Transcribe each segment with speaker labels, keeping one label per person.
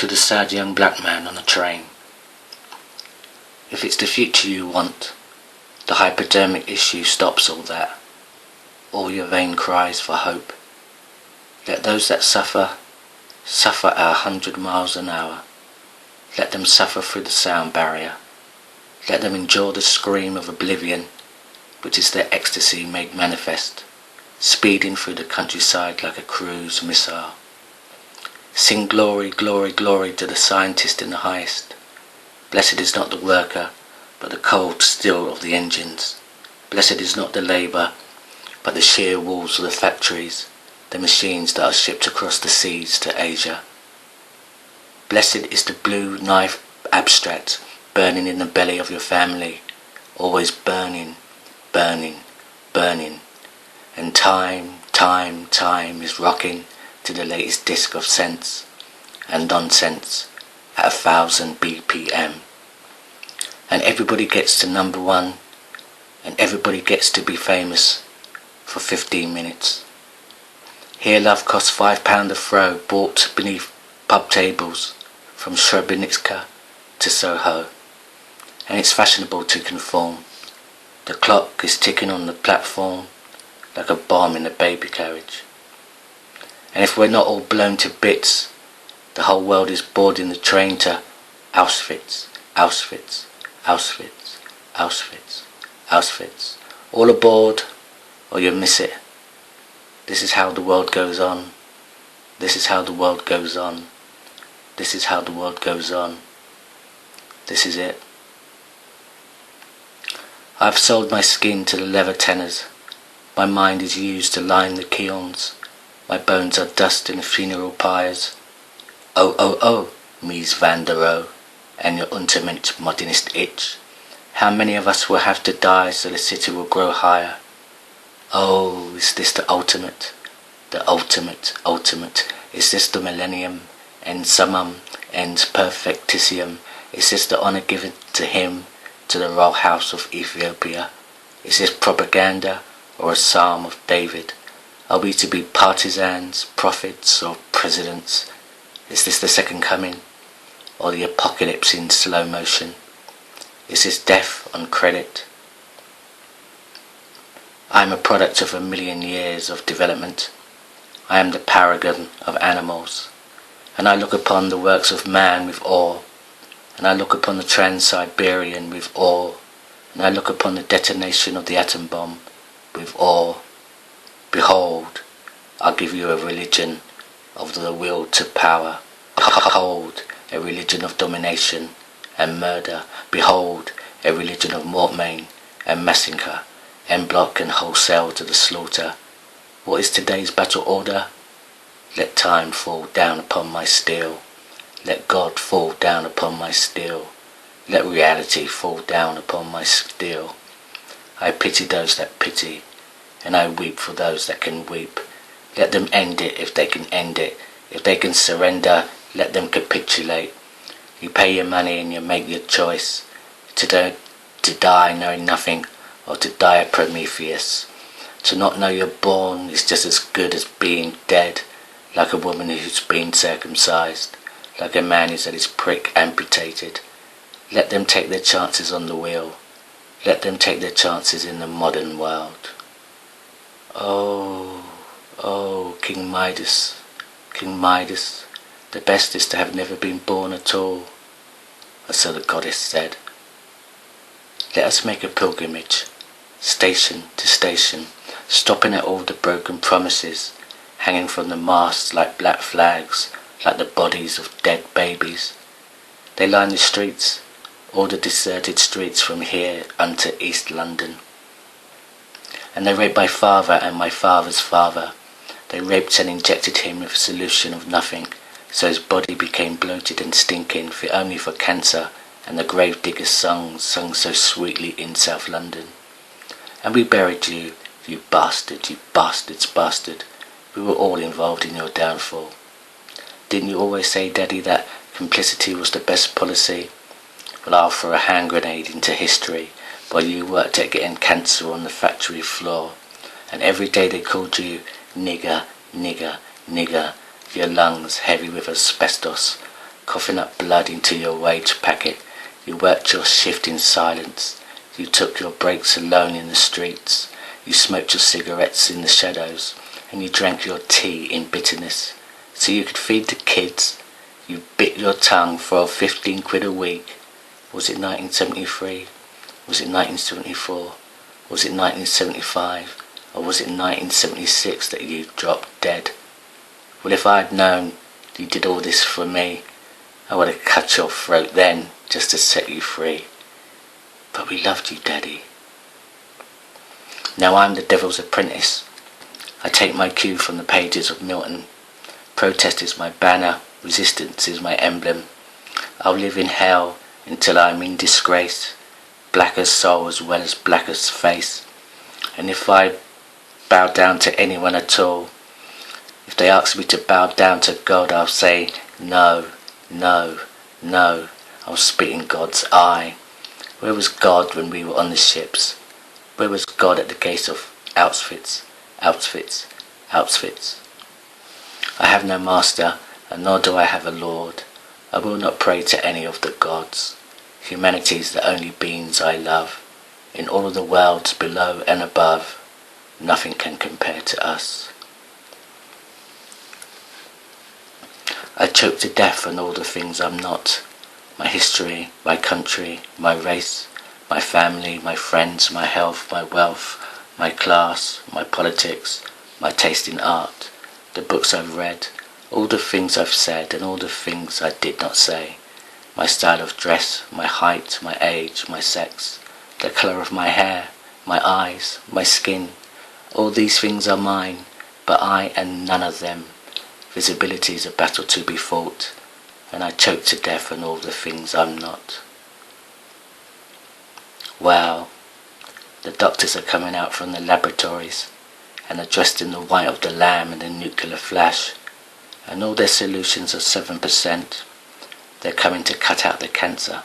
Speaker 1: to the sad young black man on the train. If it's the future you want, the hypodermic issue stops all that, all your vain cries for hope. Let those that suffer, suffer at 100 miles an hour. Let them suffer through the sound barrier. Let them endure the scream of oblivion, which is their ecstasy made manifest, speeding through the countryside like a cruise missile. Sing glory, glory, glory to the scientist in the highest. Blessed is not the worker, but the cold steel of the engines. Blessed is not the labour, but the sheer walls of the factories, the machines that are shipped across the seas to Asia. Blessed is the blue knife abstract burning in the belly of your family, always burning, burning, burning, and time is rocking to the latest disc of sense and nonsense at 1000 BPM. And everybody gets to number one, and everybody gets to be famous for 15 minutes. Here love costs £5 a throw, bought beneath pub tables from Srebrenica to Soho, and it's fashionable to conform. The clock is ticking on the platform like a bomb in a baby carriage. And if we're not all blown to bits, the whole world is boarding the train to Auschwitz, Auschwitz, Auschwitz, Auschwitz, Auschwitz. All aboard, or you miss it. This is how the world goes on. This is how the world goes on. This is how the world goes on. This is it. I've sold my skin to the leather tenors. My mind is used to line the kilns. My bones are dust in the funeral pyres. Oh, Mies van der Rohe, and your ultimate modernist itch. How many of us will have to die so the city will grow higher? Oh, is this the ultimate? The ultimate, ultimate. Is this the millennium? En summum, ens perfectitium. Is this the honour given to him, to the royal house of Ethiopia? Is this propaganda or a psalm of David? Are we to be partisans, prophets, or presidents? Is this the second coming, or the apocalypse in slow motion? Is this death on credit? I am a product of 1,000,000 years of development. I am the paragon of animals, and I look upon the works of man with awe, and I look upon the Trans-Siberian with awe, and I look upon the detonation of the atom bomb with awe. Behold, I'll give you a religion of the will to power. Behold, a religion of domination and murder. Behold, a religion of mortmain and massacre, en bloc and wholesale to the slaughter. What is today's battle order? Let time fall down upon my steel. Let God fall down upon my steel. Let reality fall down upon my steel. I pity those that pity, and I weep for those that can weep. Let them end it if they can end it. If they can surrender, let them capitulate. You pay your money and you make your choice. To die knowing nothing, or to die a Prometheus. To not know you're born is just as good as being dead, like a woman who's been circumcised, like a man who's had his prick amputated. Let them take their chances on the wheel. Let them take their chances in the modern world. Oh, King Midas, King Midas, the best is to have never been born at all. Or so the goddess said. Let us make a pilgrimage, station to station, stopping at all the broken promises, hanging from the masts like black flags, like the bodies of dead babies. They line the streets, all the deserted streets from here unto East London. And they raped my father and my father's father. They raped and injected him with a solution of nothing, so his body became bloated and stinking, fit only for cancer and the gravedigger's songs sung so sweetly in South London. And we buried you, you bastard, you bastard's bastard. We were all involved in your downfall. Didn't you always say, Daddy, that complicity was the best policy? Well, I'll throw a hand grenade into history while you worked at getting cancer on the factory floor. And every day they called you nigger, nigger, nigger, your lungs heavy with asbestos. coughing up blood into your wage packet. You worked your shift in silence. You took your breaks alone in the streets. You smoked your cigarettes in the shadows, and you drank your tea in bitterness. So you could feed the kids. You bit your tongue for 15 quid a week. Was it 1973? Was it 1974? Was it 1975? Or was it 1976 that you dropped dead? Well, if I'd known you did all this for me, I would have cut your throat then, just to set you free. But we loved you, Daddy. Now I'm the devil's apprentice. I take my cue from the pages of Milton. Protest is my banner, resistance is my emblem. I'll live in hell until I'm in disgrace, black as soul as well as black as face. And if I bow down to anyone at all, if they ask me to bow down to God, I'll say, no, no, no. I'll spit in God's eye. Where was God when we were on the ships? Where was God at the gates of Auschwitz, Auschwitz, Auschwitz? I have no master, and nor do I have a lord. I will not pray to any of the gods. Humanity's the only beings I love. In all of the worlds below and above, nothing can compare to us. I choke to death on all the things I'm not. My history, my country, my race, my family, my friends, my health, my wealth, my class, my politics, my taste in art, the books I've read, all the things I've said and all the things I did not say, my style of dress, my height, my age, my sex, the colour of my hair, my eyes, my skin, all these things are mine, but I and none of them. Visibility is a battle to be fought, and I choke to death on all the things I'm not. Wow, the doctors are coming out from the laboratories and are dressed in the white of the lamb and the nuclear flash, and all their solutions are 7%. They're coming to cut out the cancer,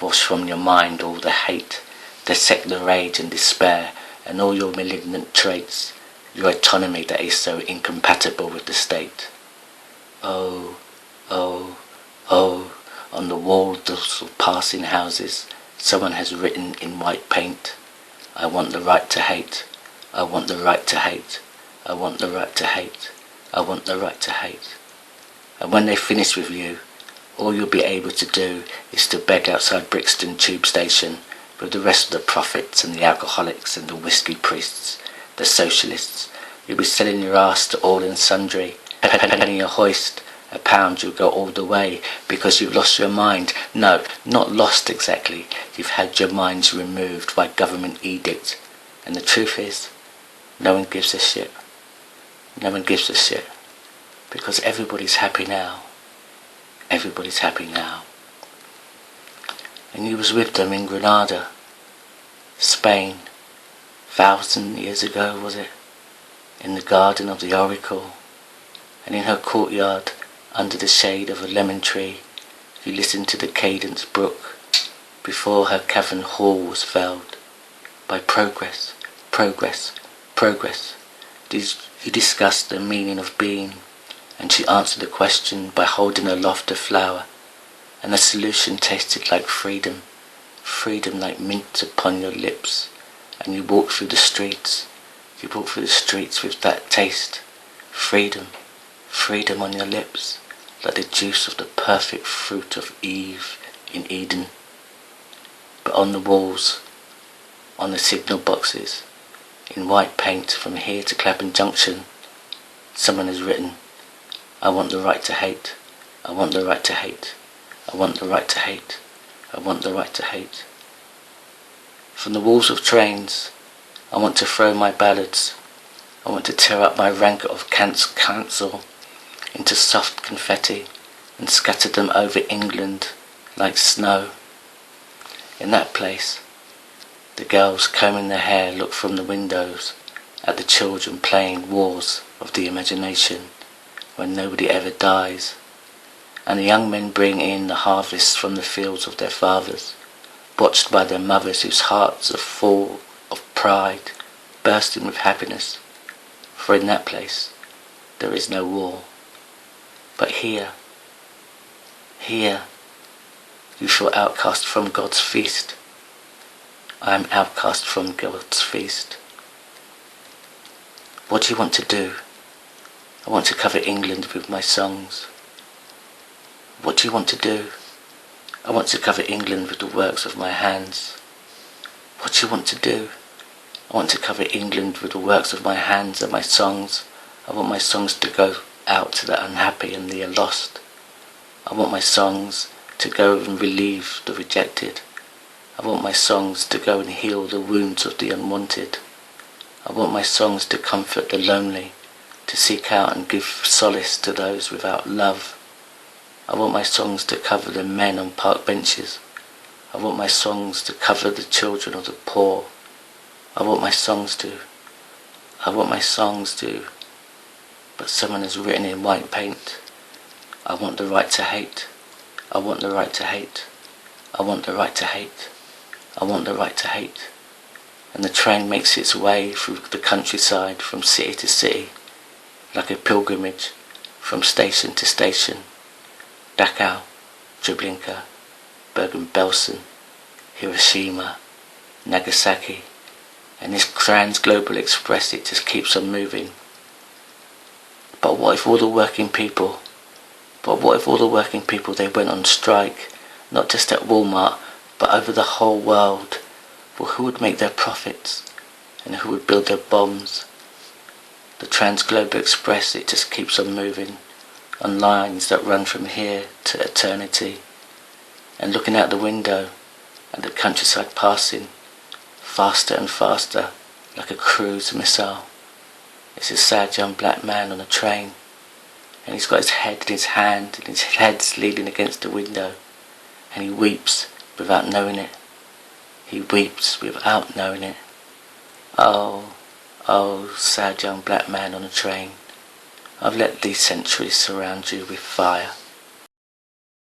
Speaker 1: wash from your mind all the hate, dissect the rage and despair and all your malignant traits, your autonomy that is so incompatible with the state. Oh, oh, oh, on the walls of passing houses, someone has written in white paint, I want the right to hate, I want the right to hate, I want the right to hate, I want the right to hate. And when they finish with you, all you'll be able to do is to beg outside Brixton tube station with the rest of the prophets and the alcoholics and the whiskey priests, the socialists. You'll be selling your ass to all and sundry, penny a hoist, a pound you'll go all the way, because you've lost your mind. No, not lost exactly. You've had your minds removed by government edict. And the truth is, no one gives a shit. No one gives a shit. Because everybody's happy now. Everybody's happy now. And you was with them in Granada, Spain, 1,000 years ago, was it? In the garden of the Oracle, and in her courtyard, under the shade of a lemon tree, you listened to the cadence brook, before her cavern hall was felled, by progress, progress, progress. You discussed the meaning of being, and she answered the question by holding aloft a flower, and the solution tasted like freedom, freedom like mint upon your lips, and you walked through the streets. You walk through the streets with that taste, freedom, freedom on your lips, like the juice of the perfect fruit of Eve in Eden. But on the walls, on the signal boxes, in white paint from here to Clapham Junction, someone has written, I want the right to hate, I want the right to hate, I want the right to hate, I want the right to hate. From the walls of trains, I want to throw my ballads. I want to tear up my rancor of cancel into soft confetti and scatter them over England like snow. In that place, the girls combing their hair look from the windows at the children playing wars of the imagination when nobody ever dies, and the young men bring in the harvests from the fields of their fathers, watched by their mothers whose hearts are full of pride, bursting with happiness, for in that place there is no war. But here Here you feel outcast from God's feast. I am outcast from God's feast. What do you want to do? I want to cover England with my songs. What do you want to do? I want to cover England with the works of my hands. What do you want to do? I want to cover England with the works of my hands and my songs. I want my songs to go out to the unhappy and the lost. I want my songs to go and relieve the rejected. I want my songs to go and heal the wounds of the unwanted. I want my songs to comfort the lonely, to seek out and give solace to those without love. I want my songs to cover the men on park benches. I want my songs to cover the children of the poor. I want my songs to, but someone has written in white paint, I want the right to hate. I want the right to hate. I want the right to hate. I want the right to hate. And the train makes its way through the countryside from city to city, like a pilgrimage from station to station. Dachau, Treblinka, Bergen-Belsen, Hiroshima, Nagasaki, and this trans-global express, it just keeps on moving. But what if all the working people, they went on strike, not just at Walmart, but over the whole world? Well, who would make their profits? And who would build their bombs? The Trans-Global Express, it just keeps on moving, on lines that run from here to eternity. And looking out the window at the countryside passing, faster and faster, like a cruise missile. It's a sad young black man on a train, and he's got his head in his hand, and his head's leaning against the window, and he weeps without knowing it. He weeps without knowing it. Oh, oh, sad young black man on a train, I've let these centuries surround you with fire.